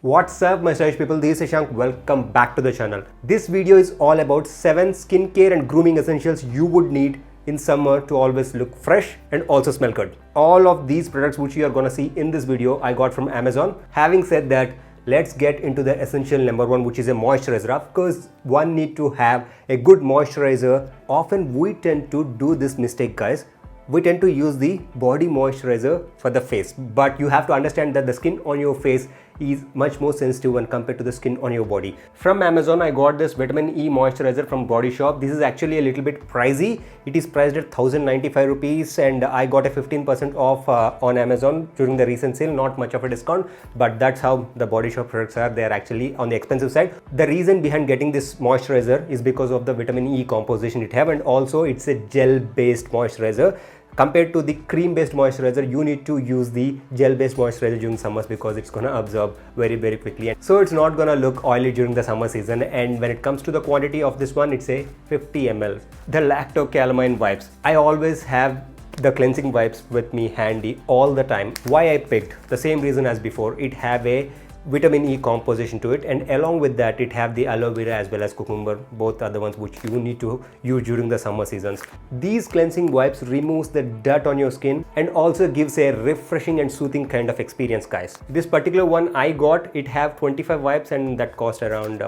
What's up my stylish people, this is Shank. Welcome back to the channel. This video is all about 7 skincare and grooming essentials you would need in summer to always look fresh and also smell good. All of these products which you are gonna see in this video I got from Amazon. Having said that, let's get into the essential number one, which is a moisturizer. Of course, one need to have a good moisturizer. Often we tend to do this mistake, guys. We tend to use the body moisturizer for the face, but you have to understand that the skin on your face is much more sensitive when compared to the skin on your body. From Amazon, I got this vitamin E moisturizer from Body Shop. This is actually a little bit pricey. It is priced at 1095 rupees and I got a 15% off on Amazon during the recent sale. Not much of a discount, but that's how the Body Shop products are. They are actually on the expensive side. The reason behind getting this moisturizer is because of the vitamin E composition it have, and also it's a gel based moisturizer. Compared to the cream based moisturizer, you need to use the gel based moisturizer during summers because it's gonna absorb very quickly, so it's not gonna look oily during the summer season. And when it comes to the quantity of this one, it's a 50 ml. The lactocalamine wipes, I always have the cleansing wipes with me handy all the time. Why I picked? The same reason as before. It have a vitamin E composition to it, and along with that it have the aloe vera as well as cucumber. Both are the ones which you need to use during the summer seasons. These cleansing wipes removes the dirt on your skin and also gives a refreshing and soothing kind of experience, guys. This particular one I got, it have 25 wipes and that cost around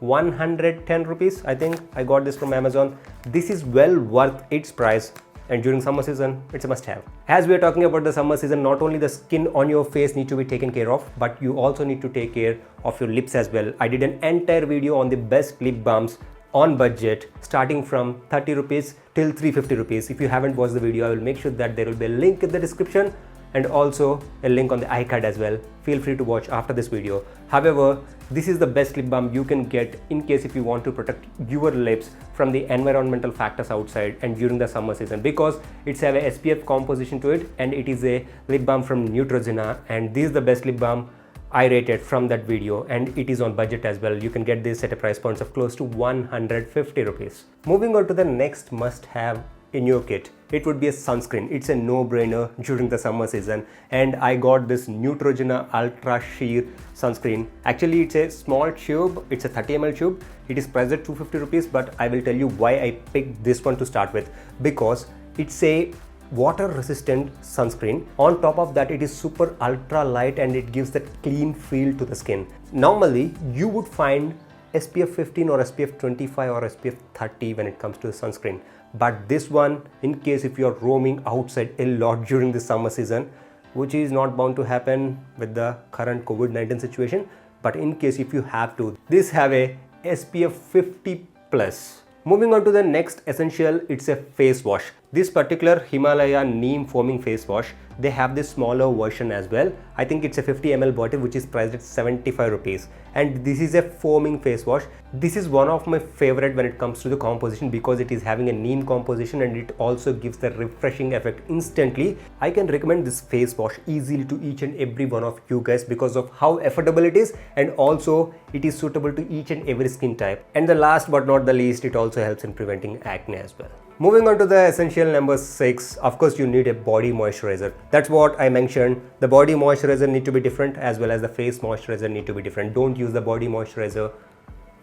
110 rupees. I think I got this from Amazon. This is well worth its price, and during summer season it's a must have. As we are talking about the summer season, not only the skin on your face need to be taken care of, but you also need to take care of your lips as well. I did an entire video on the best lip balms on budget, starting from 30 rupees till 350 rupees. If you haven't watched the video, I will make sure that there will be a link in the description and also a link on the iCard as well. Feel free to watch after this video. However, this is the best lip balm you can get in case if you want to protect your lips from the environmental factors outside and during the summer season, because it's have a SPF composition to it, and it is a lip balm from Neutrogena, and this is the best lip balm I rated from that video, and it is on budget as well. You can get this at a price point of close to 150 rupees. Moving on to the next must have in your kit, it would be a sunscreen. It's a no-brainer during the summer season, and I got this Neutrogena Ultra Sheer sunscreen. Actually, it's a small tube. It's a 30 ml tube. It is priced at 250 rupees, but I will tell you why I picked this one to start with, because it's a water resistant sunscreen. On top of that, it is super ultra light and it gives that clean feel to the skin. Normally, you would find SPF 15 or SPF 25 or SPF 30 when it comes to the sunscreen. But this one, in case if you are roaming outside a lot during the summer season, which is not bound to happen with the current COVID-19 situation, but in case if you have to, this have a SPF 50 plus. Moving on to the next essential, it's a face wash. This particular Himalaya Neem foaming face wash, they have this smaller version as well. I think it's a 50 ml bottle which is priced at 75 rupees, and this is a foaming face wash. This is one of my favorite when it comes to the composition because it is having a neem composition and it also gives the refreshing effect instantly. I can recommend this face wash easily to each and every one of you guys because of how affordable it is, and also it is suitable to each and every skin type. And the last but not the least, it also helps in preventing acne as well. Moving on to the essential number 6, of course you need a body moisturizer. That's what I mentioned. The body moisturizer need to be different as well as the face moisturizer need to be different. Don't use the body moisturizer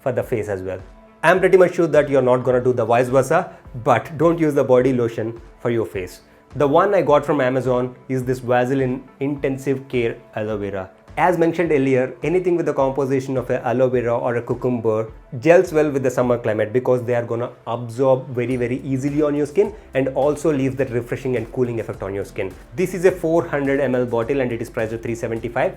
for the face as well. I'm pretty much sure that you're not gonna do the vice versa, but don't use the body lotion for your face. The one I got from Amazon is this Vaseline Intensive Care Aloe Vera. As mentioned earlier, anything with the composition of a aloe vera or a cucumber gels well with the summer climate because they are gonna absorb very easily on your skin and also leave that refreshing and cooling effect on your skin. This is a 400 ml bottle and it is priced at 375.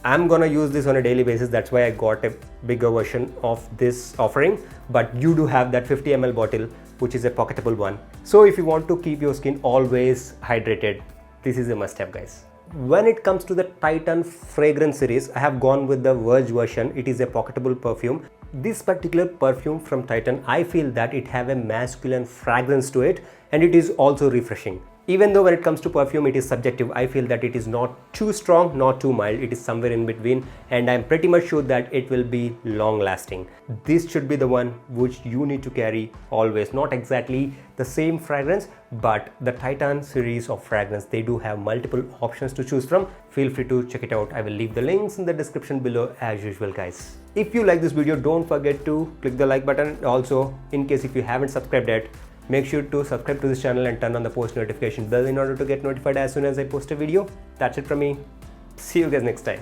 I'm gonna use this on a daily basis, that's why I got a bigger version of this offering, but you do have that 50 ml bottle which is a pocketable one. So if you want to keep your skin always hydrated, this is a must have, guys. When it comes to the Titan fragrance series, I have gone with the Verge version. It is a pocketable perfume. This particular perfume from Titan, I feel that it have a masculine fragrance to it and it is also refreshing. Even though when it comes to perfume, it is subjective, I feel that it is not too strong, not too mild, it is somewhere in between, and I'm pretty much sure that it will be long lasting. This should be the one which you need to carry always. Not exactly the same fragrance, but the Titan series of fragrance, they do have multiple options to choose from. Feel free to check it out. I will leave the links in the description below as usual, guys. If you like this video, don't forget to click the like button. Also, in case if you haven't subscribed yet, make sure to subscribe to this channel and turn on the post notification bell in order to get notified as soon as I post a video. That's it from me. See you guys next time.